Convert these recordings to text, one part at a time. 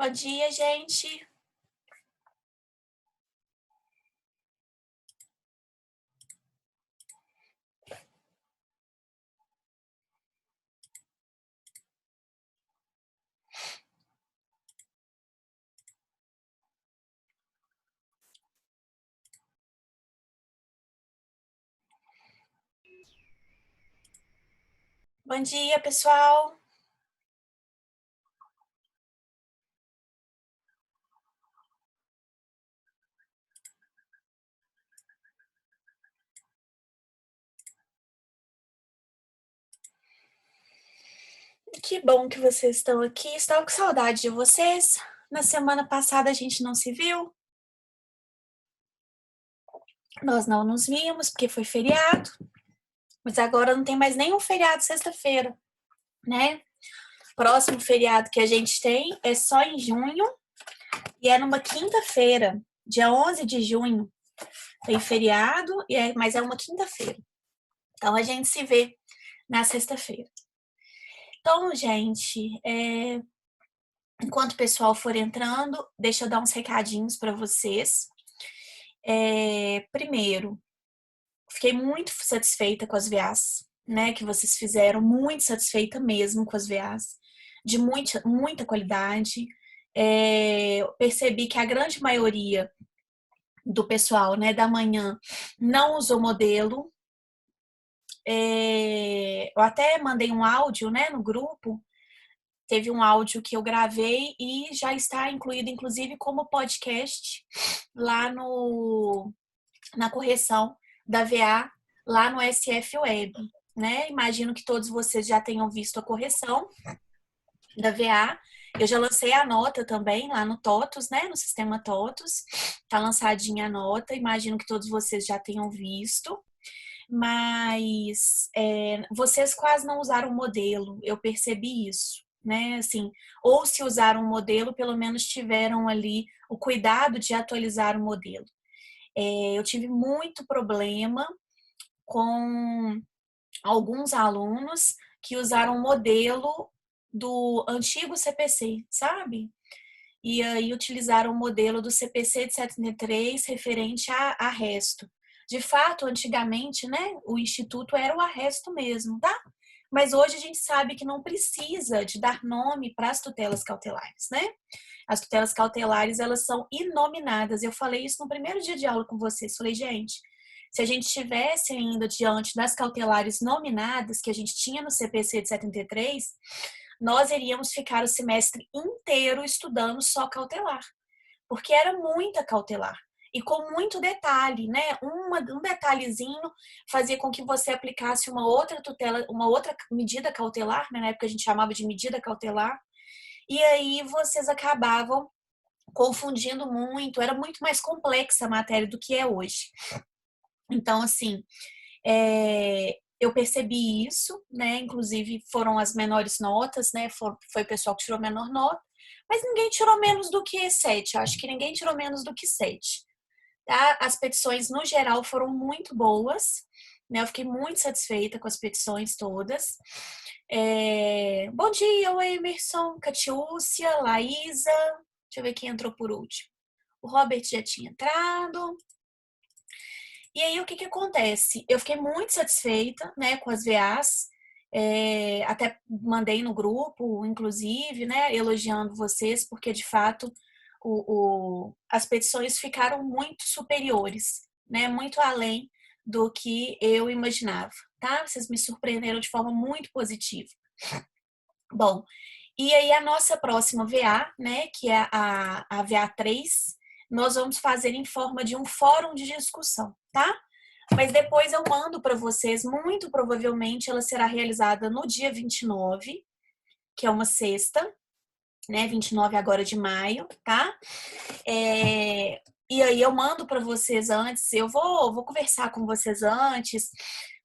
Bom dia, gente. Bom dia, pessoal. Que bom que vocês estão aqui. Estava com saudade de vocês. Na semana passada a gente não se viu. Nós não nos vimos porque foi feriado. Mas agora não tem mais nenhum feriado sexta-feira, né? Próximo feriado que a gente tem é só em junho e é numa quinta-feira, dia 11 de junho. Tem feriado, mas é uma quinta-feira. Então a gente se vê na sexta-feira. Então, gente, enquanto o pessoal for entrando, deixa eu dar uns recadinhos para vocês. Primeiro, fiquei muito satisfeita com as VAs, né, que vocês fizeram, muito satisfeita mesmo com as VAs, de muita qualidade. Eu percebi que a grande maioria do pessoal, né, da manhã não usou modelo. Eu até mandei um áudio, né, no grupo. Teve um áudio que eu gravei e já está incluído, inclusive, como podcast lá na correção da VA, lá no SF Web, né? Imagino que todos vocês já tenham visto a correção da VA. Eu já lancei a nota também lá no TOTUS, né? No sistema TOTUS. Tá lançadinha a nota. Imagino que todos vocês já tenham visto. Mas vocês quase não usaram o modelo. Eu percebi isso, né? Assim, ou se usaram o modelo, pelo menos tiveram ali o cuidado de atualizar o modelo. Eu tive muito problema com alguns alunos que usaram o modelo do antigo CPC, sabe? E aí utilizaram o modelo do CPC de 73 referente a resto. De fato, antigamente, né, o instituto era o arresto mesmo, tá? Mas hoje a gente sabe que não precisa de dar nome para as tutelas cautelares, né? As tutelas cautelares, elas são inominadas. Eu falei isso no primeiro dia de aula com vocês. Falei, gente, se a gente estivesse ainda diante das cautelares nominadas que a gente tinha no CPC de 73, nós iríamos ficar o semestre inteiro estudando só cautelar, porque era muita cautelar. E com muito detalhe, né? Um detalhezinho fazia com que você aplicasse uma outra tutela, uma outra medida cautelar, né? Na época a gente chamava de medida cautelar, e aí vocês acabavam confundindo muito, era muito mais complexa a matéria do que é hoje. Então, assim, eu percebi isso, né? Inclusive foram as menores notas, né? Foi o pessoal que tirou a menor nota, mas ninguém tirou menos do que 7. Acho que ninguém tirou menos do que 7. Tá? As petições, no geral, foram muito boas, né? Eu fiquei muito satisfeita com as petições todas. Bom dia, o Emerson, Catiúcia, Laísa. Deixa eu ver quem entrou por último. O Robert já tinha entrado. E aí, o que acontece? Eu fiquei muito satisfeita, né, com as VAs. Até mandei no grupo, inclusive, né, elogiando vocês, porque de fato as petições ficaram muito superiores, né, muito além do que eu imaginava, tá? Vocês me surpreenderam de forma muito positiva. Bom, e aí a nossa próxima VA, né, que é a VA3, nós vamos fazer em forma de um fórum de discussão, tá? Mas depois eu mando para vocês, muito provavelmente ela será realizada no dia 29, que é uma sexta, né, 29 agora de maio, tá? E aí eu mando para vocês antes, eu vou conversar com vocês antes,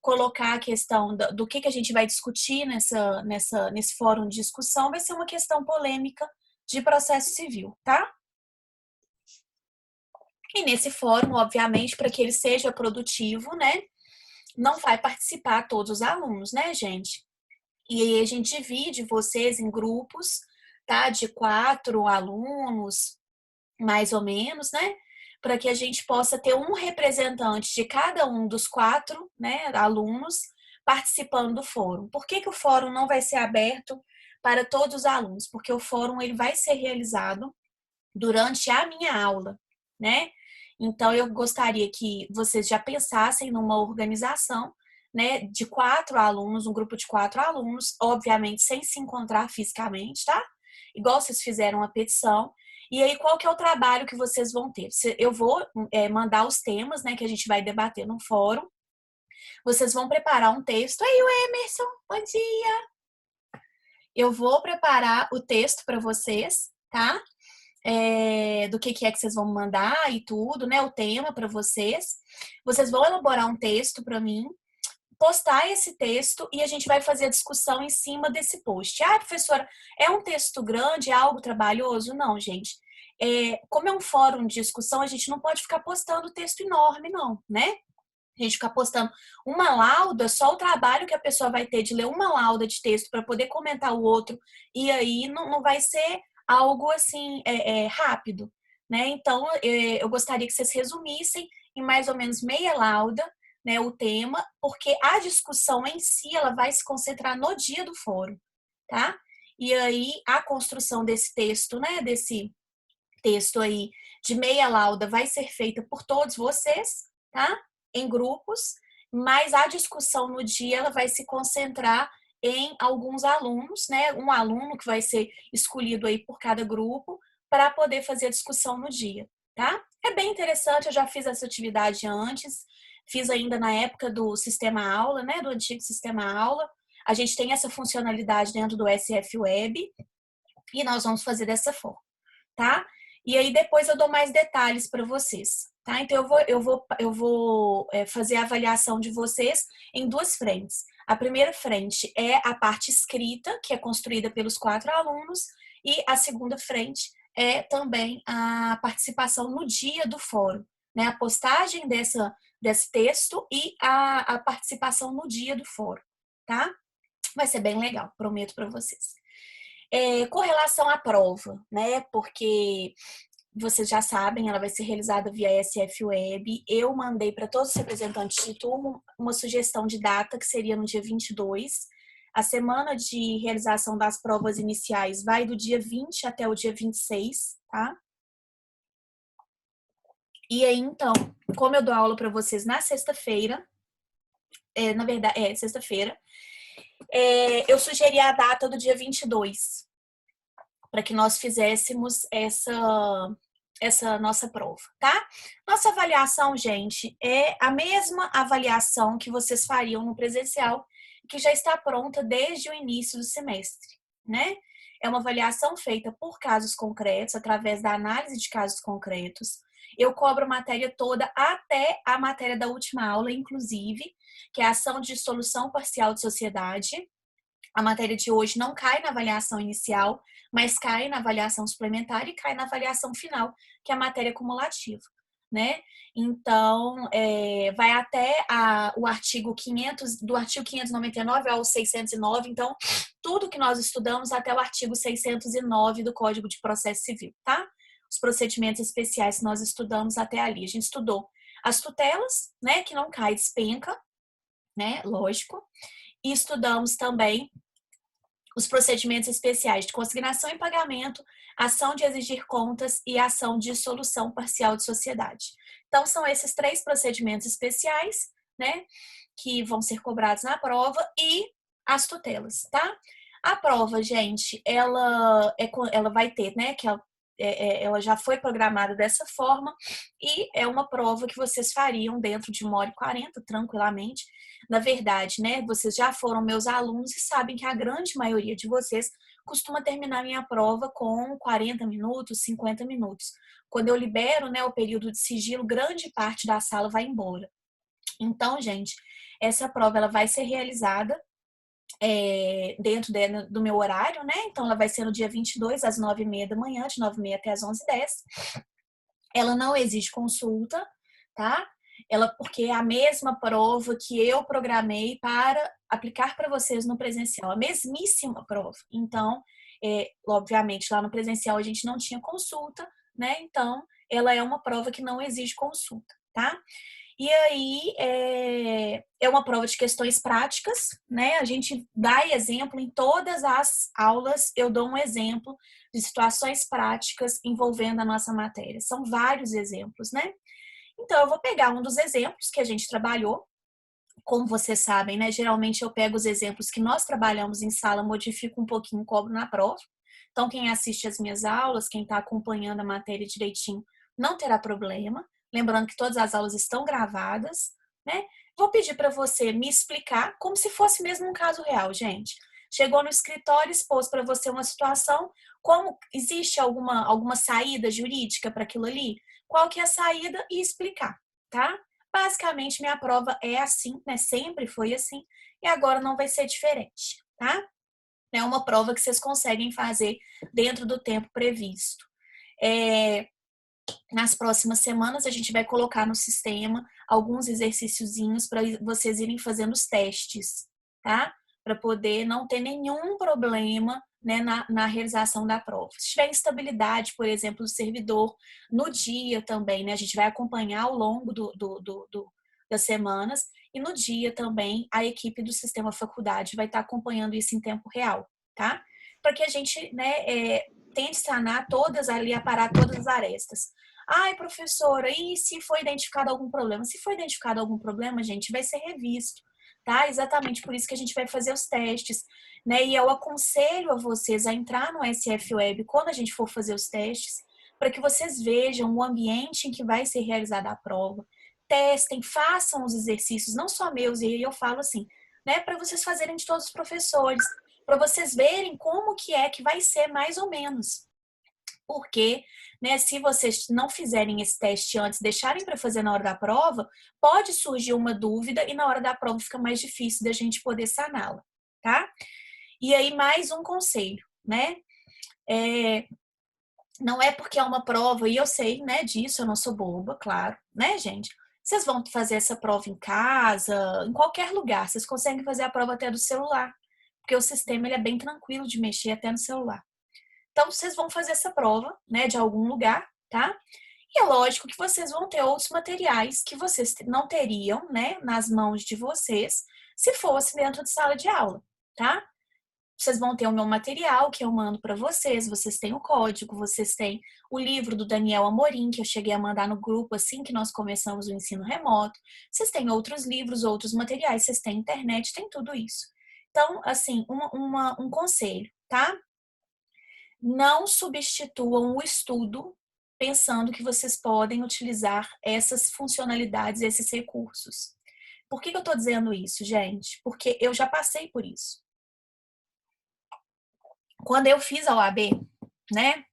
colocar a questão do que a gente vai discutir nesse fórum de discussão, vai ser uma questão polêmica de processo civil, tá? E nesse fórum, obviamente, para que ele seja produtivo, né, não vai participar todos os alunos, né, gente? E aí a gente divide vocês em grupos, tá? De 4 alunos, mais ou menos, né? Para que a gente possa ter um representante de cada um dos 4, né, alunos participando do fórum. Por que que o fórum não vai ser aberto para todos os alunos? Porque o fórum ele vai ser realizado durante a minha aula, né? Então eu gostaria que vocês já pensassem numa organização, né, de 4 alunos, um grupo de 4 alunos, obviamente sem se encontrar fisicamente, tá? Igual vocês fizeram a petição. E aí, qual que é o trabalho que vocês vão ter? Eu vou mandar os temas, né, que a gente vai debater no fórum. Vocês vão preparar um texto. Aí, o Emerson, bom dia! Eu vou preparar o texto para vocês, tá? Do que é que vocês vão mandar e tudo, né? O tema para vocês. Vocês vão elaborar um texto para mim, postar esse texto e a gente vai fazer a discussão em cima desse post. Ah, professora, é um texto grande, é algo trabalhoso? Não, gente. Como é um fórum de discussão, a gente não pode ficar postando texto enorme, não, né? A gente ficar postando uma lauda, só o trabalho que a pessoa vai ter de ler uma lauda de texto para poder comentar o outro, e aí não vai ser algo assim rápido, né? Então, eu gostaria que vocês resumissem em mais ou menos meia lauda, né, o tema, porque a discussão em si ela vai se concentrar no dia do fórum, tá? E aí a construção desse texto, né, desse texto aí de meia lauda vai ser feita por todos vocês, tá? Em grupos, mas a discussão no dia ela vai se concentrar em alguns alunos, né? Um aluno que vai ser escolhido aí por cada grupo para poder fazer a discussão no dia, tá? É bem interessante, eu já fiz essa atividade antes, fiz ainda na época do sistema aula, né? Do antigo sistema aula. A gente tem essa funcionalidade dentro do SF Web e nós vamos fazer dessa forma, tá? E aí depois eu dou mais detalhes para vocês, tá? Então eu vou fazer a avaliação de vocês em duas frentes. A primeira frente é a parte escrita, que é construída pelos 4 alunos, e a segunda frente é também a participação no dia do fórum, né? A postagem desse texto e a participação no dia do fórum, tá? Vai ser bem legal, prometo para vocês. Com relação à prova, né? Porque vocês já sabem, ela vai ser realizada via SF Web. Eu mandei para todos os representantes de turma uma sugestão de data, que seria no dia 22. A semana de realização das provas iniciais vai do dia 20 até o dia 26, tá? E aí, então, como eu dou aula para vocês na sexta-feira, na verdade, sexta-feira, eu sugeri a data do dia 22, para que nós fizéssemos essa nossa prova, tá? Nossa avaliação, gente, é a mesma avaliação que vocês fariam no presencial, que já está pronta desde o início do semestre, né? É uma avaliação feita por casos concretos, através da análise de casos concretos. Eu cobro a matéria toda até a matéria da última aula, inclusive, que é a ação de solução parcial de sociedade. A matéria de hoje não cai na avaliação inicial, mas cai na avaliação suplementar e cai na avaliação final, que é a matéria cumulativa, né? Então, vai até o artigo 500, do artigo 599 ao 609, então, tudo que nós estudamos até o artigo 609 do Código de Processo Civil, tá? Os procedimentos especiais que nós estudamos até ali. A gente estudou as tutelas, né, que não cai, despenca, né, lógico. E estudamos também os procedimentos especiais de consignação e pagamento, ação de exigir contas e ação de solução parcial de sociedade. Então, são esses 3 procedimentos especiais, né, que vão ser cobrados na prova e as tutelas, tá? A prova, gente, ela vai ter, né, que ela já foi programada dessa forma e é uma prova que vocês fariam dentro de 1h40, tranquilamente. Na verdade, né, vocês já foram meus alunos e sabem que a grande maioria de vocês costuma terminar minha prova com 40 minutos, 50 minutos. Quando eu libero, né, o período de sigilo, grande parte da sala vai embora. Então, gente, essa prova ela vai ser realizada dentro do meu horário, né? Então, ela vai ser no dia 22, às 9h30 da manhã, de 9h30 até as 11h10. Ela não exige consulta, tá? Porque é a mesma prova que eu programei para aplicar para vocês no presencial, a mesmíssima prova. Então, obviamente, lá no presencial a gente não tinha consulta, né? Então, ela é uma prova que não exige consulta, tá? E aí, é uma prova de questões práticas, né? A gente dá exemplo em todas as aulas, eu dou um exemplo de situações práticas envolvendo a nossa matéria. São vários exemplos, né? Então, eu vou pegar um dos exemplos que a gente trabalhou. Como vocês sabem, né? Geralmente eu pego os exemplos que nós trabalhamos em sala, modifico um pouquinho, cobro na prova. Então, quem assiste as minhas aulas, quem está acompanhando a matéria direitinho, não terá problema. Lembrando que todas as aulas estão gravadas, né? Vou pedir para você me explicar como se fosse mesmo um caso real, gente. Chegou no escritório, expôs para você uma situação, como existe alguma saída jurídica para aquilo ali? Qual que é a saída e explicar, tá? Basicamente, minha prova é assim, né? Sempre foi assim, e agora não vai ser diferente, tá? É uma prova que vocês conseguem fazer dentro do tempo previsto. Nas próximas semanas, a gente vai colocar no sistema alguns exercíciozinhos para vocês irem fazendo os testes, tá? Para poder não ter nenhum problema, né, na realização da prova. Se tiver instabilidade, por exemplo, do servidor, no dia também, né? A gente vai acompanhar ao longo das semanas e no dia também a equipe do sistema faculdade vai estar acompanhando isso em tempo real, tá? Para que a gente, né, tente sanar todas ali, aparar todas as arestas. Ai, professora, e se foi identificado algum problema? Se foi identificado algum problema, gente, vai ser revisto, tá? Exatamente por isso que a gente vai fazer os testes, né? E eu aconselho a vocês a entrar no SF Web quando a gente for fazer os testes, para que vocês vejam o ambiente em que vai ser realizada a prova, testem, façam os exercícios, não só meus, e aí eu falo assim, né? Para vocês fazerem de todos os professores, para vocês verem como que é que vai ser mais ou menos. Porque, né, se vocês não fizerem esse teste antes, deixarem para fazer na hora da prova, pode surgir uma dúvida e na hora da prova fica mais difícil da gente poder saná-la, tá? E aí, mais um conselho, né? Não é porque é uma prova, e eu sei, né, disso, eu não sou boba, claro, né, gente? Vocês vão fazer essa prova em casa, em qualquer lugar, vocês conseguem fazer a prova até do celular, porque o sistema ele é bem tranquilo de mexer até no celular. Então, vocês vão fazer essa prova, né, de algum lugar, tá? E é lógico que vocês vão ter outros materiais que vocês não teriam, né, nas mãos de vocês, se fosse dentro de sala de aula, tá? Vocês vão ter o meu material que eu mando para vocês, vocês têm o código, vocês têm o livro do Daniel Amorim, que eu cheguei a mandar no grupo assim que nós começamos o ensino remoto. Vocês têm outros livros, outros materiais, vocês têm internet, tem tudo isso. Então, assim, um conselho, tá? Não substituam o estudo pensando que vocês podem utilizar essas funcionalidades, esses recursos. Por que eu estou dizendo isso, gente? Porque eu já passei por isso. Quando eu fiz a OAB, né,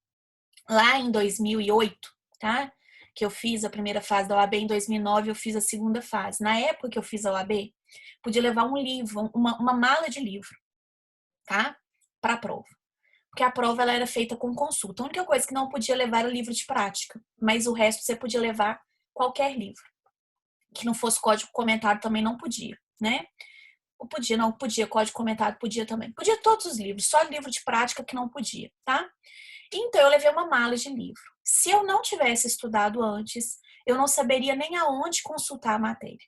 lá em 2008, tá? Que eu fiz a primeira fase da OAB, em 2009 eu fiz a segunda fase. Na época que eu fiz a OAB, podia levar um livro, uma mala de livro, tá? Para a prova. Porque a prova ela era feita com consulta. A única coisa que não podia levar era o livro de prática, mas o resto você podia levar qualquer livro. Que não fosse código comentário também não podia, né? Ou podia, não podia, código comentário podia também. Podia todos os livros, só livro de prática que não podia, tá? Então eu levei uma mala de livro. Se eu não tivesse estudado antes, eu não saberia nem aonde consultar a matéria.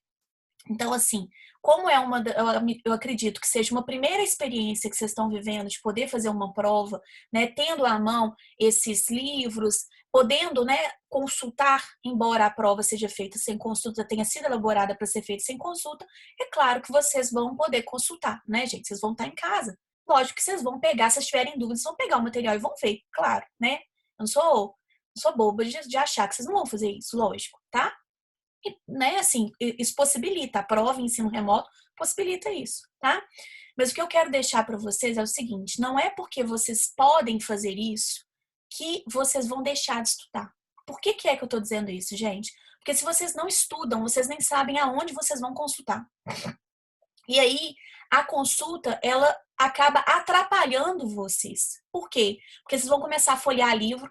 Então, assim, como eu acredito que seja uma primeira experiência que vocês estão vivendo de poder fazer uma prova, né, tendo à mão esses livros, podendo, né, consultar, embora a prova seja feita sem consulta, tenha sido elaborada para ser feita sem consulta, é claro que vocês vão poder consultar, né, gente? Vocês vão estar em casa. Lógico que vocês vão pegar, se tiverem dúvidas, vão pegar o material e vão ver, claro, né? Eu não sou boba de achar que vocês não vão fazer isso, lógico, tá? E, né, assim, isso possibilita, a prova em ensino remoto possibilita isso, tá? Mas o que eu quero deixar para vocês é o seguinte, não é porque vocês podem fazer isso que vocês vão deixar de estudar. Por que é que eu tô dizendo isso, gente? Porque se vocês não estudam, vocês nem sabem aonde vocês vão consultar. E aí, a consulta, ela acaba atrapalhando vocês. Por quê? Porque vocês vão começar a folhear livro,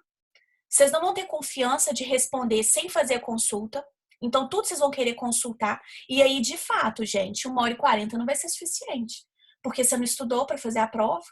vocês não vão ter confiança de responder sem fazer a consulta. Então, tudo vocês vão querer consultar. E aí, de fato, gente, 1h40 não vai ser suficiente. Porque você não estudou para fazer a prova.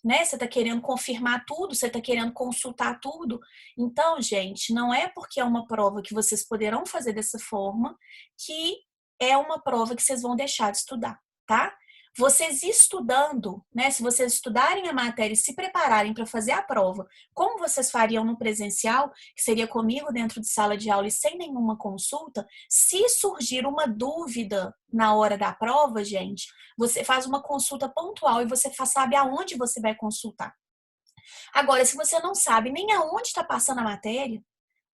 né? Você está querendo confirmar tudo, você está querendo consultar tudo. Então, gente, não é porque é uma prova que vocês poderão fazer dessa forma que é uma prova que vocês vão deixar de estudar, tá? Vocês estudando, né? Se vocês estudarem a matéria e se prepararem para fazer a prova, como vocês fariam no presencial, que seria comigo dentro de sala de aula e sem nenhuma consulta, se surgir uma dúvida na hora da prova, gente, você faz uma consulta pontual e você sabe aonde você vai consultar. Agora, se você não sabe nem aonde está passando a matéria,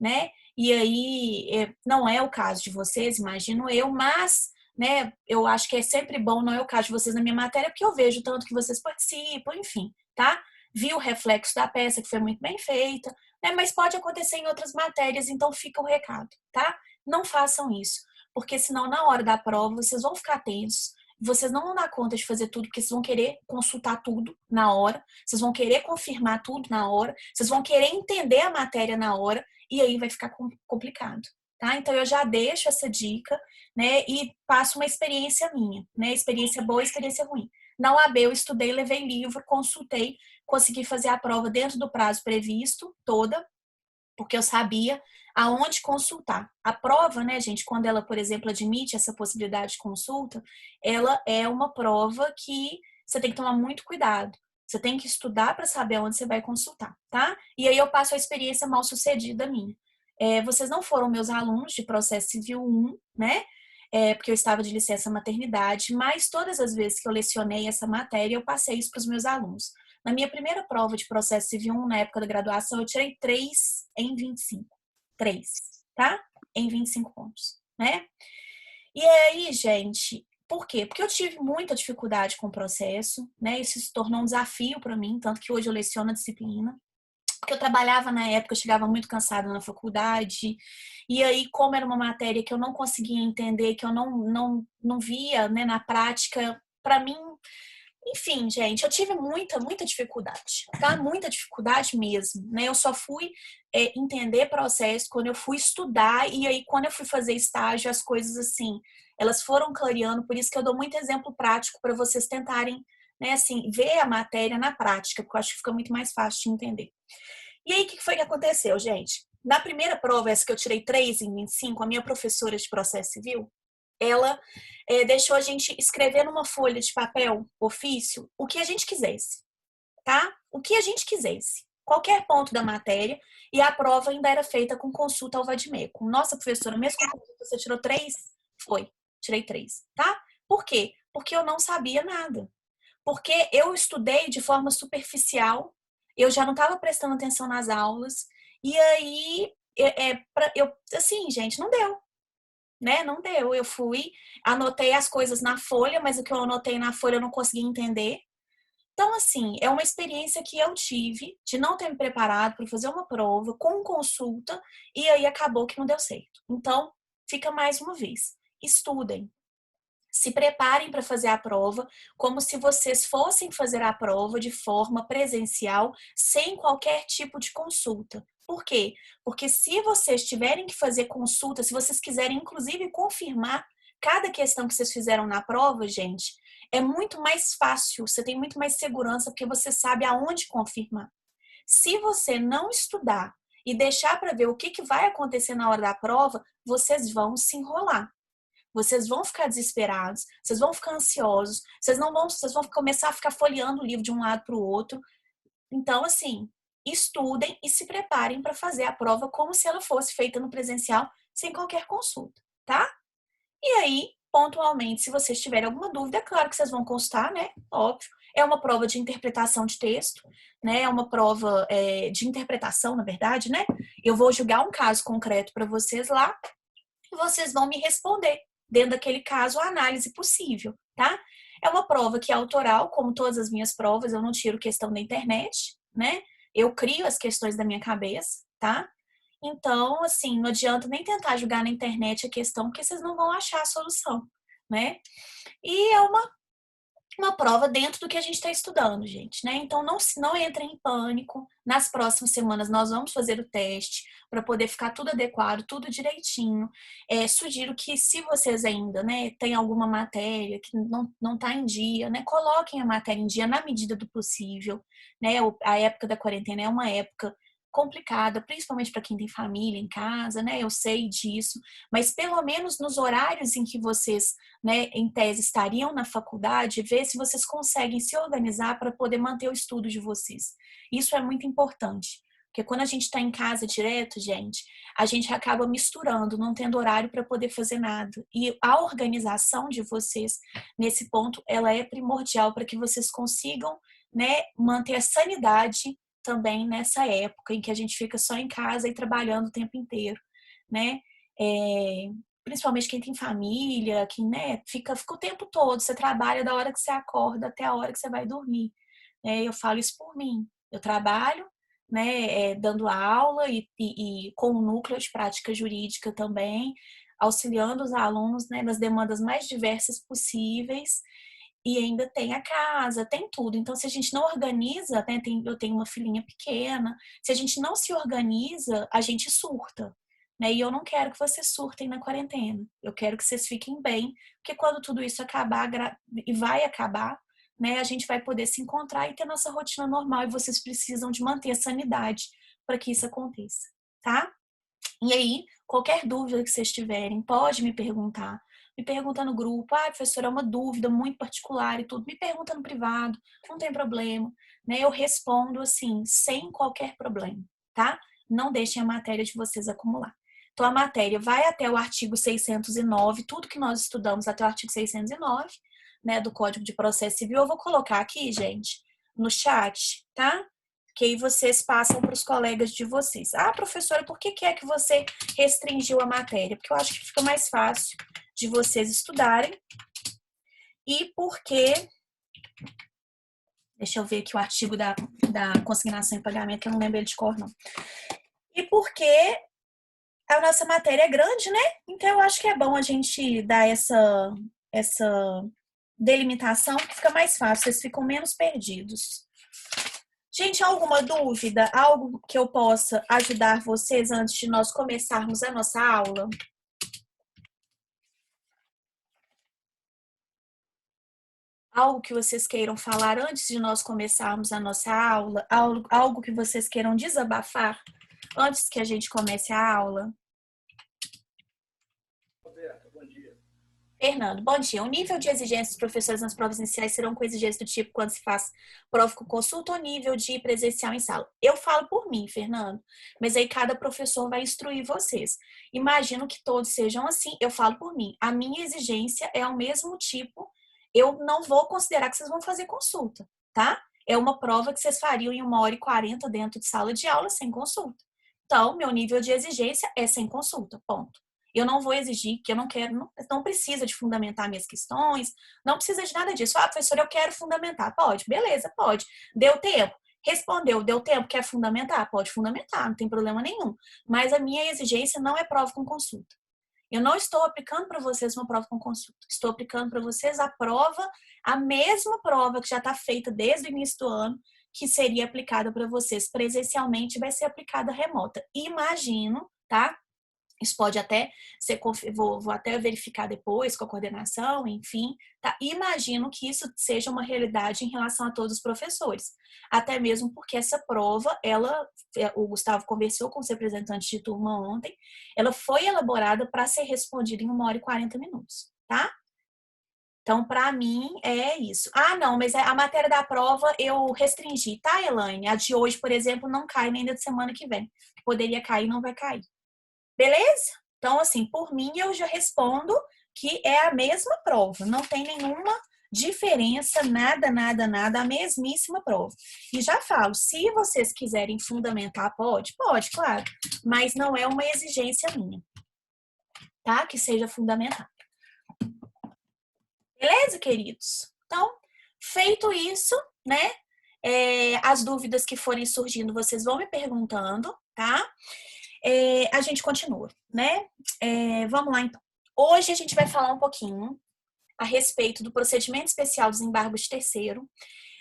né? E aí não é o caso de vocês, imagino eu, mas né, eu acho que é sempre bom, não é o caso de vocês na minha matéria, porque eu vejo tanto que vocês participam, enfim, tá? Vi o reflexo da peça, que foi muito bem feita, né? Mas pode acontecer em outras matérias, então fica o recado, tá? Não façam isso, porque senão na hora da prova vocês vão ficar tensos, vocês não vão dar conta de fazer tudo, porque vocês vão querer consultar tudo na hora, vocês vão querer confirmar tudo na hora, vocês vão querer entender a matéria na hora, e aí vai ficar complicado, tá? Então eu já deixo essa dica, né? E passo uma experiência minha, né? Experiência boa, experiência ruim. Na UAB eu estudei, levei livro, consultei, consegui fazer a prova dentro do prazo previsto, toda, porque eu sabia aonde consultar. A prova, né, gente, quando ela, por exemplo, admite essa possibilidade de consulta, ela é uma prova que você tem que tomar muito cuidado. Você tem que estudar para saber onde você vai consultar, tá? E aí eu passo a experiência mal sucedida minha. Vocês não foram meus alunos de processo civil 1, né? Porque eu estava de licença maternidade, mas todas as vezes que eu lecionei essa matéria, eu passei isso para os meus alunos. Na minha primeira prova de processo civil 1, na época da graduação, eu tirei 3 em 25. 3, tá? Em 25 pontos, né? E aí, gente, por quê? Porque eu tive muita dificuldade com o processo, né? Isso se tornou um desafio para mim, tanto que hoje eu leciono a disciplina. Porque eu trabalhava na época, eu chegava muito cansada na faculdade, e aí, como era uma matéria que eu não conseguia entender, que eu não via, né, na prática, para mim, enfim, gente, eu tive muita dificuldade, tá? Muita dificuldade mesmo, né? Eu só fui entender processo quando eu fui estudar e aí quando eu fui fazer estágio, as coisas assim, elas foram clareando, por isso que eu dou muito exemplo prático para vocês tentarem, né, assim, ver a matéria na prática, porque eu acho que fica muito mais fácil de entender. E aí, o que foi que aconteceu, gente? Na primeira prova, essa que eu tirei 3 em 25, a minha professora de processo civil, ela deixou a gente escrever numa folha de papel, ofício, o que a gente quisesse, tá? O que a gente quisesse. Qualquer ponto da matéria. E a prova ainda era feita com consulta ao vadimeco. Nossa, professora, mesmo com consulta, você tirou 3? Foi, tirei 3, tá? Por quê? Porque eu não sabia nada. Porque eu estudei de forma superficial, eu já não estava prestando atenção nas aulas, e aí, assim, gente, não deu, né? Não deu. Eu fui, anotei as coisas na folha, mas o que eu anotei na folha eu não consegui entender. Então, assim, é uma experiência que eu tive de não ter me preparado para fazer uma prova com consulta e aí acabou que não deu certo. Então, fica mais uma vez. Estudem, se preparem para fazer a prova como se vocês fossem fazer a prova de forma presencial, sem qualquer tipo de consulta. Por quê? Porque se vocês tiverem que fazer consulta, se vocês quiserem inclusive confirmar cada questão que vocês fizeram na prova, gente, é muito mais fácil, você tem muito mais segurança porque você sabe aonde confirmar. Se você não estudar e deixar para ver o que vai acontecer na hora da prova, vocês vão se enrolar. Vocês vão ficar desesperados, vocês vão ficar ansiosos, vocês vão começar a ficar folheando o livro de um lado para o outro. Então, assim, estudem e se preparem para fazer a prova como se ela fosse feita no presencial, sem qualquer consulta, tá? E aí, pontualmente, se vocês tiverem alguma dúvida, é claro que vocês vão consultar, né? Óbvio. É uma prova de interpretação de texto, né? É uma prova de interpretação, na verdade, né? Eu vou julgar um caso concreto para vocês lá e vocês vão me responder, dentro daquele caso, a análise possível, tá? É uma prova que é autoral, como todas as minhas provas, eu não tiro questão da internet, né? Eu crio as questões da minha cabeça, tá? Então, assim, não adianta nem tentar julgar na internet a questão, porque vocês não vão achar a solução, né? E é uma prova dentro do que a gente está estudando, gente, né? Então não entrem em pânico. Nas próximas semanas nós vamos fazer o teste para poder ficar tudo adequado, tudo direitinho. Sugiro que se vocês ainda, né, tem alguma matéria que não está em dia, né, coloquem a matéria em dia na medida do possível, né? A época da quarentena é uma época complicada, principalmente para quem tem família em casa, né? Eu sei disso, mas pelo menos nos horários em que vocês, né, em tese estariam na faculdade, ver se vocês conseguem se organizar para poder manter o estudo de vocês. Isso é muito importante, porque quando a gente está em casa direto, gente, a gente acaba misturando, não tendo horário para poder fazer nada. E a organização de vocês nesse ponto, ela é primordial para que vocês consigam, né, manter a sanidade também nessa época em que a gente fica só em casa e trabalhando o tempo inteiro, né? Principalmente quem tem família, que, né, fica o tempo todo, você trabalha da hora que você acorda até a hora que você vai dormir. Eu falo isso por mim. Eu trabalho, né, dando aula e com o núcleo de prática jurídica também, auxiliando os alunos, né, nas demandas mais diversas possíveis. E ainda tem a casa, tem tudo. Então, se a gente não organiza, né, eu tenho uma filhinha pequena, se a gente não se organiza, a gente surta. Né? E eu não quero que vocês surtem na quarentena. Eu quero que vocês fiquem bem, porque quando tudo isso acabar, e vai acabar, né, a gente vai poder se encontrar e ter nossa rotina normal. E vocês precisam de manter a sanidade para que isso aconteça, tá? E aí, qualquer dúvida que vocês tiverem, pode me perguntar. Me pergunta no grupo, professora, é uma dúvida muito particular e tudo. Me pergunta no privado, não tem problema. Né? Eu respondo assim, sem qualquer problema, tá? Não deixem a matéria de vocês acumular. Então, a matéria vai até o artigo 609, tudo que nós estudamos até o artigo 609, né, do Código de Processo Civil. Eu vou colocar aqui, gente, no chat, tá? Que aí vocês passam para os colegas de vocês. Professora, por que é que você restringiu a matéria? Porque eu acho que fica mais fácil de vocês estudarem. E porque... Deixa eu ver aqui o artigo da consignação em pagamento, que eu não lembro ele de cor, não. E porque a nossa matéria é grande, né? Então, eu acho que é bom a gente dar essa delimitação, que fica mais fácil, vocês ficam menos perdidos. Gente, alguma dúvida? Algo que eu possa ajudar vocês antes de nós começarmos a nossa aula? Algo que vocês queiram falar antes de nós começarmos a nossa aula? Algo que vocês queiram desabafar antes que a gente comece a aula? Fernando, bom dia. O nível de exigência dos professores nas provas iniciais serão com exigência do tipo quando se faz prova com consulta ou nível de presencial em sala? Eu falo por mim, Fernando, mas aí cada professor vai instruir vocês. Imagino que todos sejam assim, eu falo por mim. A minha exigência é ao mesmo tipo, eu não vou considerar que vocês vão fazer consulta, tá? É uma prova que vocês fariam em 1h40 dentro de sala de aula sem consulta. Então, meu nível de exigência é sem consulta, ponto. Eu não vou exigir, que eu não quero, não precisa de fundamentar minhas questões, não precisa de nada disso. Professor, eu quero fundamentar. Pode, beleza, pode. Deu tempo? Respondeu, deu tempo? Quer fundamentar? Pode fundamentar, não tem problema nenhum. Mas a minha exigência não é prova com consulta. Eu não estou aplicando para vocês uma prova com consulta. Estou aplicando para vocês a mesma prova que já está feita desde o início do ano, que seria aplicada para vocês presencialmente, vai ser aplicada remota. Imagino, tá? Isso pode até ser, vou até verificar depois com a coordenação, enfim, tá? Imagino que isso seja uma realidade em relação a todos os professores. Até mesmo porque essa prova, o Gustavo conversou com os representantes de turma ontem, ela foi elaborada para ser respondida em 1h40, tá? Então, para mim, é isso. Não, mas a matéria da prova eu restringi, tá, Elaine? A de hoje, por exemplo, não cai nem da semana que vem. Poderia cair, não vai cair. Beleza? Então, assim, por mim, eu já respondo que é a mesma prova. Não tem nenhuma diferença, nada, nada, nada, a mesmíssima prova. E já falo, se vocês quiserem fundamentar, pode, claro. Mas não é uma exigência minha, tá? Que seja fundamental. Beleza, queridos? Então, feito isso, né? As dúvidas que forem surgindo, vocês vão me perguntando, tá? A gente continua, né? Vamos lá, então. Hoje a gente vai falar um pouquinho a respeito do procedimento especial dos embargos de terceiro.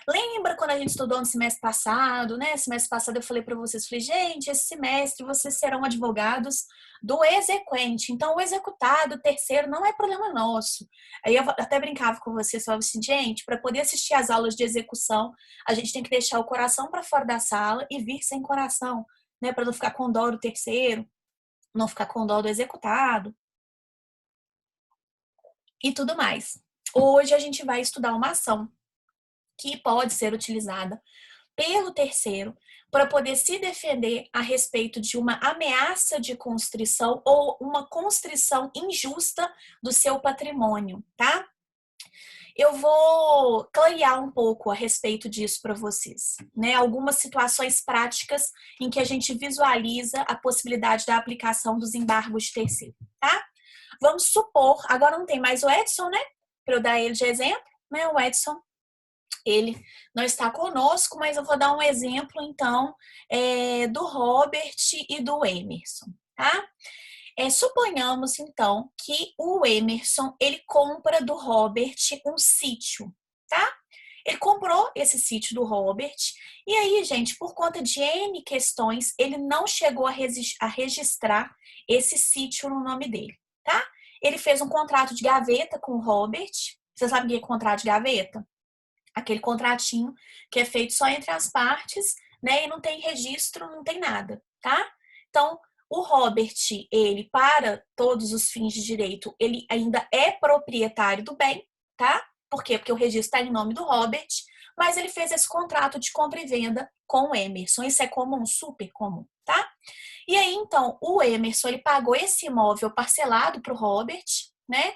Lembra quando a gente estudou no semestre passado, né? Semestre passado eu falei para vocês, falei, gente, esse semestre vocês serão advogados do exequente. Então, o executado, terceiro, não é problema nosso. Aí eu até brincava com vocês, falava assim, gente, para poder assistir às aulas de execução, a gente tem que deixar o coração para fora da sala e vir sem coração, né? Para não ficar com dó do terceiro, não ficar com dó do executado e tudo mais. Hoje a gente vai estudar uma ação que pode ser utilizada pelo terceiro para poder se defender a respeito de uma ameaça de constrição ou uma constrição injusta do seu patrimônio, tá? Eu vou clarear um pouco a respeito disso para vocês, né? Algumas situações práticas em que a gente visualiza a possibilidade da aplicação dos embargos de terceiro, tá? Vamos supor, agora não tem mais o Edson, né? Para eu dar ele de exemplo, né? O Edson, ele não está conosco, mas eu vou dar um exemplo, então, do Robert e do Emerson, tá? Suponhamos, então, que o Emerson, ele compra do Robert um sítio, tá? Ele comprou esse sítio do Robert e aí, gente, por conta de N questões, ele não chegou a registrar esse sítio no nome dele, tá? Ele fez um contrato de gaveta com o Robert. Você sabe o que é contrato de gaveta? Aquele contratinho que é feito só entre as partes, né? E não tem registro, não tem nada, tá? Então, o Robert, ele, para todos os fins de direito, ele ainda é proprietário do bem, tá? Por quê? Porque o registro está em nome do Robert, mas ele fez esse contrato de compra e venda com o Emerson. Isso é comum, super comum, tá? E aí, então, o Emerson, ele pagou esse imóvel parcelado para o Robert, né?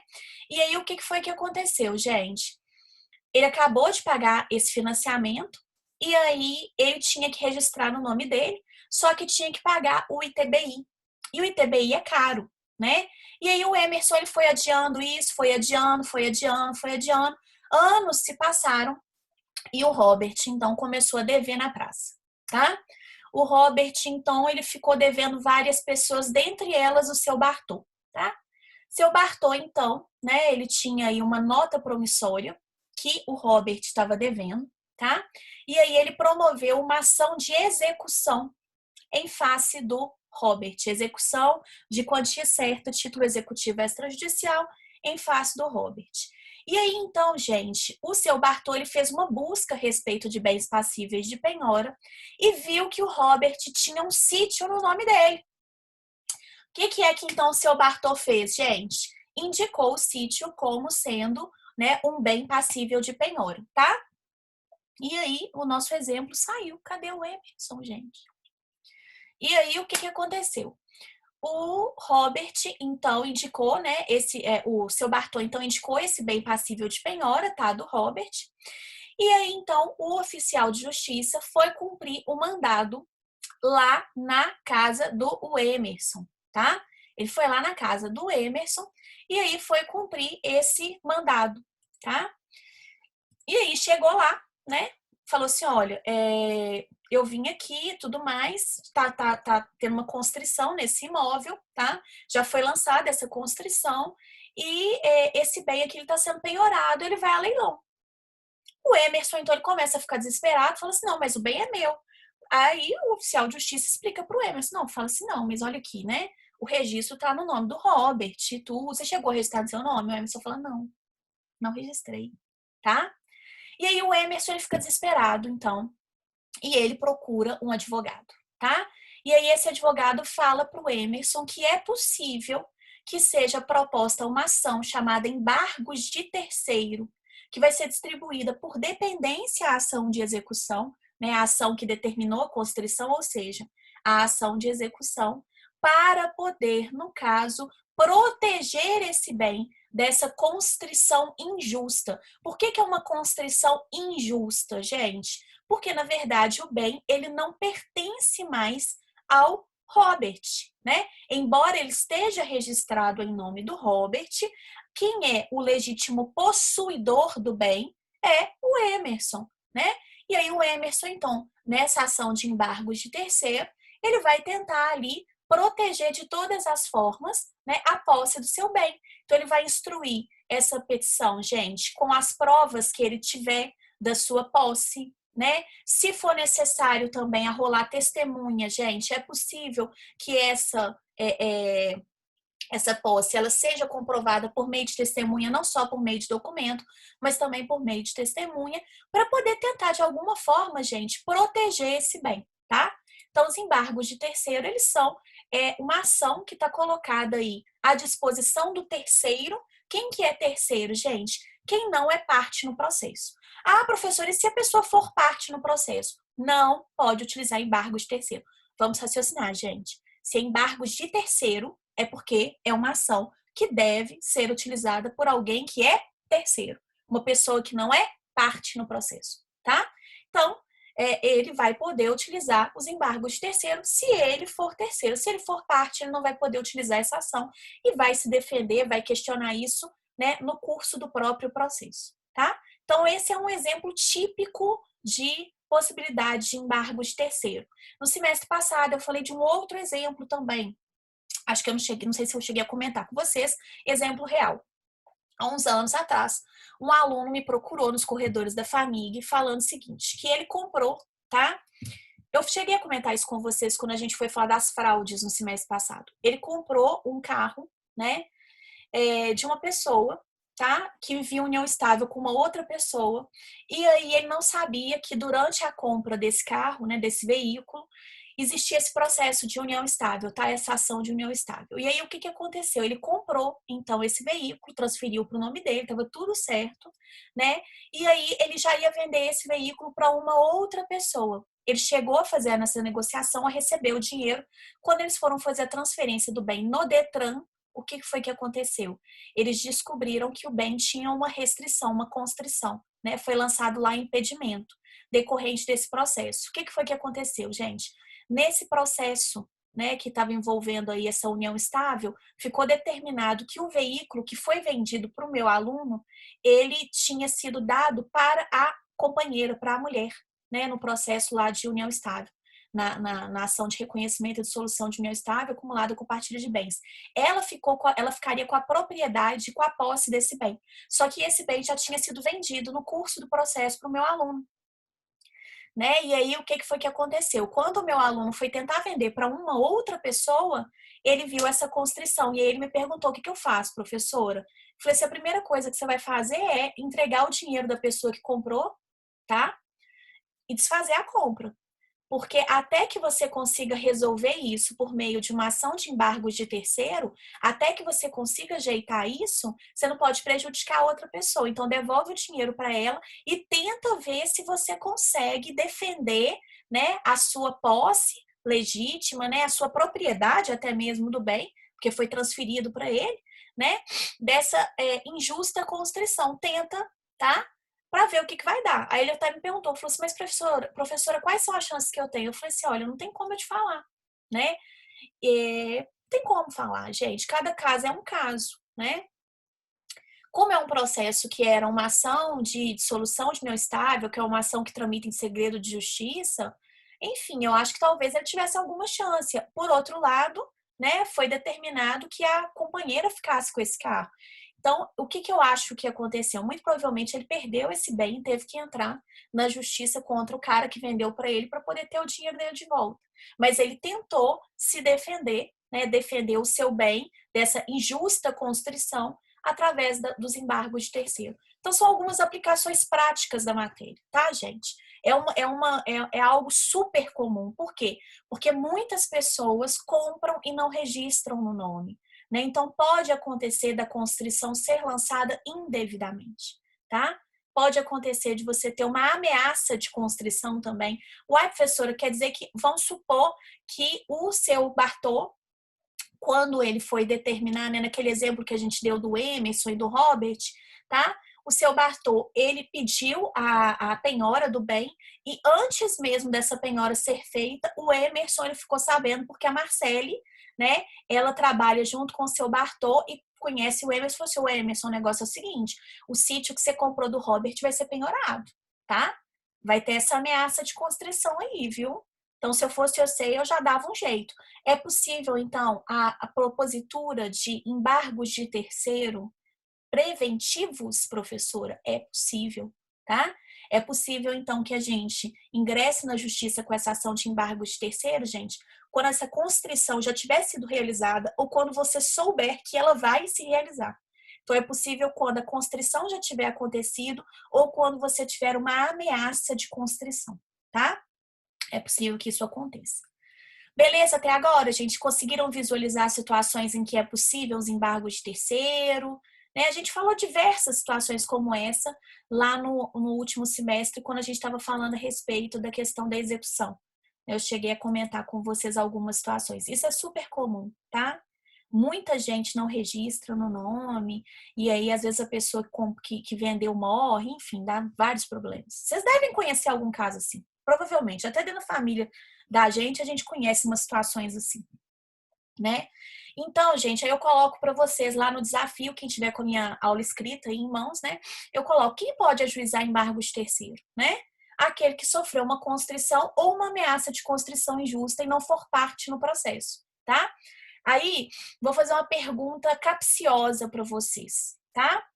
E aí, o que foi que aconteceu, gente? Ele acabou de pagar esse financiamento e aí ele tinha que registrar no nome dele, só que tinha que pagar o ITBI. E o ITBI é caro, né? E aí o Emerson, ele foi adiando isso, foi adiando, foi adiando, foi adiando. Anos se passaram e o Robert, então, começou a dever na praça, tá? O Robert, então, ele ficou devendo várias pessoas, dentre elas o seu Bartô, tá? Seu Bartô, então, né, ele tinha aí uma nota promissória que o Robert estava devendo, tá? E aí ele promoveu uma ação de execução em face do Robert. Execução de quantia certa, título executivo extrajudicial, em face do Robert. E aí, então, gente, o seu Bartô, ele fez uma busca a respeito de bens passíveis de penhora e viu que o Robert tinha um sítio no nome dele. O que é que, então, o seu Bartô fez, gente? Indicou o sítio como sendo, né, um bem passível de penhora, tá? E aí, o nosso exemplo saiu. Cadê o Emerson, gente? E aí, o que aconteceu? O Robert, então, indicou, né, o seu Bartô, então, indicou esse bem passível de penhora, tá, do Robert. E aí, então, o oficial de justiça foi cumprir o mandado lá na casa do Emerson, tá? Ele foi lá na casa do Emerson e aí foi cumprir esse mandado, tá? E aí chegou lá, né? Falou assim, olha, eu vim aqui e tudo mais, tá tendo uma constrição nesse imóvel, tá? Já foi lançada essa constrição e esse bem aqui está sendo penhorado, ele vai a leilão. O Emerson, então, ele começa a ficar desesperado, fala assim, não, mas o bem é meu. Aí o oficial de justiça explica pro Emerson, não, fala assim, não, mas olha aqui, né? O registro tá no nome do Robert, você chegou a registrar no seu nome? O Emerson fala, não, não registrei, tá? E aí o Emerson, ele fica desesperado, então, e ele procura um advogado, tá? E aí esse advogado fala pro Emerson que é possível que seja proposta uma ação chamada embargos de terceiro, que vai ser distribuída por dependência à ação de execução, né, a ação que determinou a constrição, ou seja, a ação de execução, para poder, no caso, proteger esse bem dessa constrição injusta. Por que é uma constrição injusta, gente? Porque, na verdade, o bem ele não pertence mais ao Robert, né? Embora ele esteja registrado em nome do Robert, quem é o legítimo possuidor do bem é o Emerson, né? E aí o Emerson, então, nessa ação de embargos de terceiro, ele vai tentar ali proteger de todas as formas, né, a posse do seu bem. Então, ele vai instruir essa petição, gente, com as provas que ele tiver da sua posse, né? Se for necessário também arrolar testemunha, gente, é possível que essa posse ela seja comprovada por meio de testemunha, não só por meio de documento, mas também por meio de testemunha, para poder tentar, de alguma forma, gente, proteger esse bem, tá? Então, os embargos de terceiro, eles são uma ação que está colocada aí à disposição do terceiro. Quem que é terceiro, gente? Quem não é parte no processo. Ah, professora, e se a pessoa for parte no processo? Não pode utilizar embargos de terceiro. Vamos raciocinar, gente. Se é embargos de terceiro, é porque é uma ação que deve ser utilizada por alguém que é terceiro, uma pessoa que não é parte no processo, tá? Então, ele vai poder utilizar os embargos de terceiro se ele for terceiro. Se ele for parte, ele não vai poder utilizar essa ação e vai se defender, vai questionar isso, né, no curso do próprio processo, tá? Então, esse é um exemplo típico de possibilidade de embargos de terceiro. No semestre passado, eu falei de um outro exemplo também. Acho que eu não sei se eu cheguei a comentar com vocês, exemplo real. Há uns anos atrás, um aluno me procurou nos corredores da FAMIG falando o seguinte, que ele comprou, tá? Eu cheguei a comentar isso com vocês quando a gente foi falar das fraudes no semestre passado. Ele comprou um carro, né, de uma pessoa, tá? Que vivia em união estável com uma outra pessoa. E aí ele não sabia que durante a compra desse carro, né, desse veículo, existia esse processo de união estável, tá? Essa ação de união estável. E aí o que que aconteceu? Ele comprou, então, esse veículo, transferiu para o nome dele, estava tudo certo, né? E aí ele já ia vender esse veículo para uma outra pessoa. Ele chegou a fazer nessa negociação, a receber o dinheiro. Quando eles foram fazer a transferência do bem no Detran, o que foi que aconteceu? Eles descobriram que o bem tinha uma restrição, uma constrição, né? Foi lançado lá impedimento decorrente desse processo. O que foi que aconteceu, gente? Nesse processo, né, que estava envolvendo aí essa união estável, ficou determinado que o veículo que foi vendido para o meu aluno, ele tinha sido dado para a companheira, para a mulher, né, no processo lá de união estável. Na ação de reconhecimento e dissolução de união estável acumulada com partilha de bens. Ela ficaria com a propriedade, com a posse desse bem. Só que esse bem já tinha sido vendido no curso do processo para o meu aluno. Né? E aí, o que foi que aconteceu? Quando o meu aluno foi tentar vender para uma outra pessoa, ele viu essa constrição. E aí ele me perguntou: o que eu faço, professora? Eu falei assim: a primeira coisa que você vai fazer é entregar o dinheiro da pessoa que comprou, tá? E desfazer a compra. Porque até que você consiga resolver isso por meio de uma ação de embargos de terceiro, até que você consiga ajeitar isso, você não pode prejudicar a outra pessoa. Então, devolve o dinheiro para ela e tenta ver se você consegue defender, né, a sua posse legítima, né, a sua propriedade até mesmo do bem, porque foi transferido para ele, né, dessa injusta constrição. Tenta, tá? Para ver o que vai dar. Aí ele até me perguntou, falou assim, mas professora, quais são as chances que eu tenho? Eu falei assim, olha, não tem como eu te falar, né? Tem como falar, gente, cada caso é um caso, né? Como é um processo que era uma ação de dissolução de união estável, que é uma ação que tramita em segredo de justiça, enfim, eu acho que talvez ele tivesse alguma chance. Por outro lado, né, foi determinado que a companheira ficasse com esse carro. Então, o que eu acho que aconteceu? Muito provavelmente ele perdeu esse bem e teve que entrar na justiça contra o cara que vendeu para ele para poder ter o dinheiro dele de volta. Mas ele tentou se defender, né, defender o seu bem dessa injusta constrição através dos embargos de terceiro. Então, são algumas aplicações práticas da matéria, tá, gente? É algo super comum. Por quê? Porque muitas pessoas compram e não registram no nome. Né? Então, pode acontecer da constrição ser lançada indevidamente, tá? Pode acontecer de você ter uma ameaça de constrição também. Uai, professora, quer dizer que, vamos supor que o seu Bartô, quando ele foi determinar, né, naquele exemplo que a gente deu do Emerson e do Robert, tá? O seu Bartô, ele pediu a penhora do bem e antes mesmo dessa penhora ser feita, o Emerson ele ficou sabendo porque a Marcele, né, ela trabalha junto com o seu Bartô e conhece o Emerson. Falou assim, o Emerson, o negócio é o seguinte, o sítio que você comprou do Robert vai ser penhorado, tá? Vai ter essa ameaça de constrição aí, viu? Então, se eu fosse você, eu já dava um jeito. É possível, então, a propositura de embargos de terceiro preventivos, professora? É possível, tá? É possível, então, que a gente ingresse na justiça com essa ação de embargo de terceiro, gente, quando essa constrição já tiver sido realizada ou quando você souber que ela vai se realizar. Então, é possível quando a constrição já tiver acontecido ou quando você tiver uma ameaça de constrição, tá? É possível que isso aconteça. Beleza, até agora, gente, conseguiram visualizar situações em que é possível os embargos de terceiro, né? A gente falou diversas situações como essa lá no último semestre, quando a gente estava falando a respeito da questão da execução. Eu cheguei a comentar com vocês algumas situações. Isso é super comum, tá? Muita gente não registra no nome, e aí às vezes a pessoa que vendeu morre, enfim, dá vários problemas. Vocês devem conhecer algum caso assim, provavelmente, até dentro da família da gente, a gente conhece umas situações assim, né? Então, gente, aí eu coloco para vocês lá no desafio, quem tiver com a minha aula escrita aí em mãos, né? Eu coloco quem pode ajuizar embargo de terceiro, né? Aquele que sofreu uma constrição ou uma ameaça de constrição injusta e não for parte no processo, tá? Aí, vou fazer uma pergunta capciosa para vocês, tá?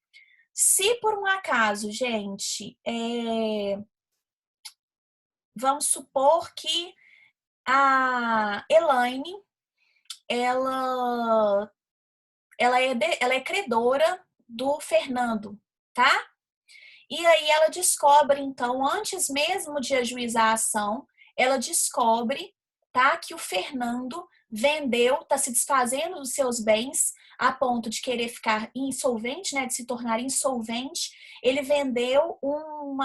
Se por um acaso, gente, vamos supor que a Elaine, ela, ela é credora do Fernando, tá? E aí ela descobre, então, antes mesmo de ajuizar a ação, ela descobre, tá, que o Fernando vendeu, tá se desfazendo dos seus bens a ponto de querer ficar insolvente, né, de se tornar insolvente. Ele vendeu um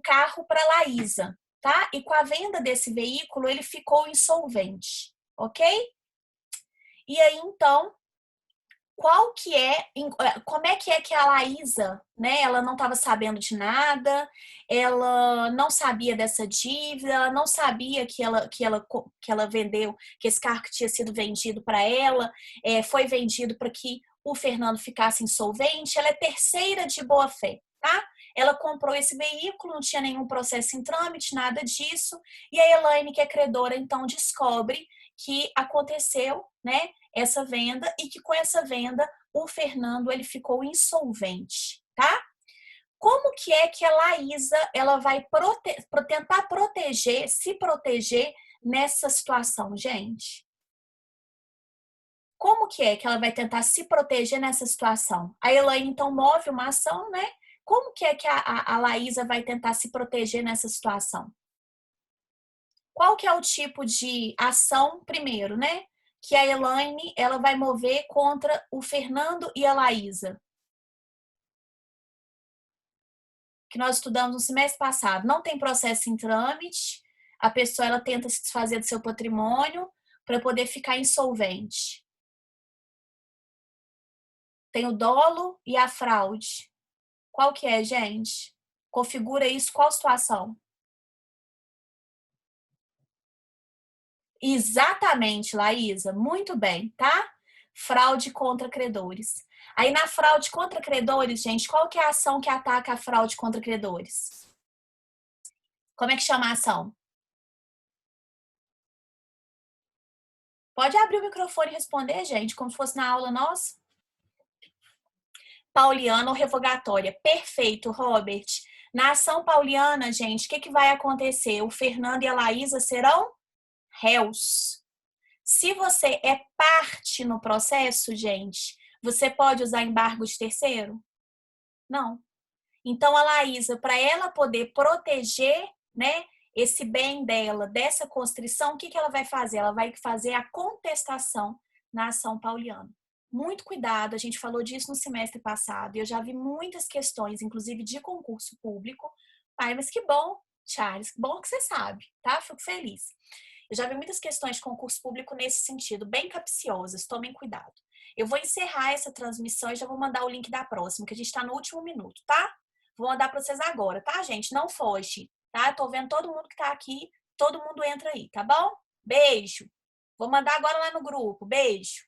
carro para Laísa, tá? E com a venda desse veículo, ele ficou insolvente, ok? E aí, então, qual que é, como é que a Laísa, né? Ela não estava sabendo de nada, ela não sabia dessa dívida, ela não sabia que ela vendeu, que esse carro que tinha sido vendido para ela, foi vendido para que o Fernando ficasse insolvente. Ela é terceira de boa fé, tá? Ela comprou esse veículo, não tinha nenhum processo em trâmite, nada disso. E a Elaine, que é credora, então descobre que aconteceu, né? Essa venda e que com essa venda o Fernando ele ficou insolvente, tá? Como que é que a Laísa ela vai tentar proteger, se proteger nessa situação, gente? Como que ela vai tentar se proteger nessa situação? A Elaine então move uma ação, né? Como que é que a Laísa vai tentar se proteger nessa situação? Qual que é o tipo de ação, primeiro, né? Que a Elaine ela vai mover contra o Fernando e a Laísa. Que nós estudamos no semestre passado. Não tem processo em trâmite, a pessoa ela tenta se desfazer do seu patrimônio para poder ficar insolvente. Tem o dolo e a fraude. Qual que é, gente? Configura isso, qual situação? Exatamente, Laísa. Muito bem, tá? Fraude contra credores. Aí na fraude contra credores, gente, qual que é a ação que ataca a fraude contra credores? Como é que chama a ação? Pode abrir o microfone e responder, gente, como se fosse na aula nossa. Pauliana ou revogatória. Perfeito, Robert. Na ação pauliana, gente, o que vai acontecer? O Fernando e a Laísa serão réus. Se você é parte no processo, gente, você pode usar embargo de terceiro? Não. Então, a Laísa, para ela poder proteger, né, esse bem dela dessa constrição, o que ela vai fazer? Ela vai fazer a contestação na ação pauliana. Muito cuidado, a gente falou disso no semestre passado, e eu já vi muitas questões, inclusive de concurso público. Ai, mas que bom, Charles, que bom que você sabe, tá? Fico feliz. Eu já vi muitas questões de concurso público nesse sentido, bem capciosas, tomem cuidado. Eu vou encerrar essa transmissão e já vou mandar o link da próxima, que a gente está no último minuto, tá? Vou mandar para vocês agora, tá, gente? Não foge, tá? Eu tô vendo todo mundo que tá aqui, todo mundo entra aí, tá bom? Beijo. Vou mandar agora lá no grupo. Beijo.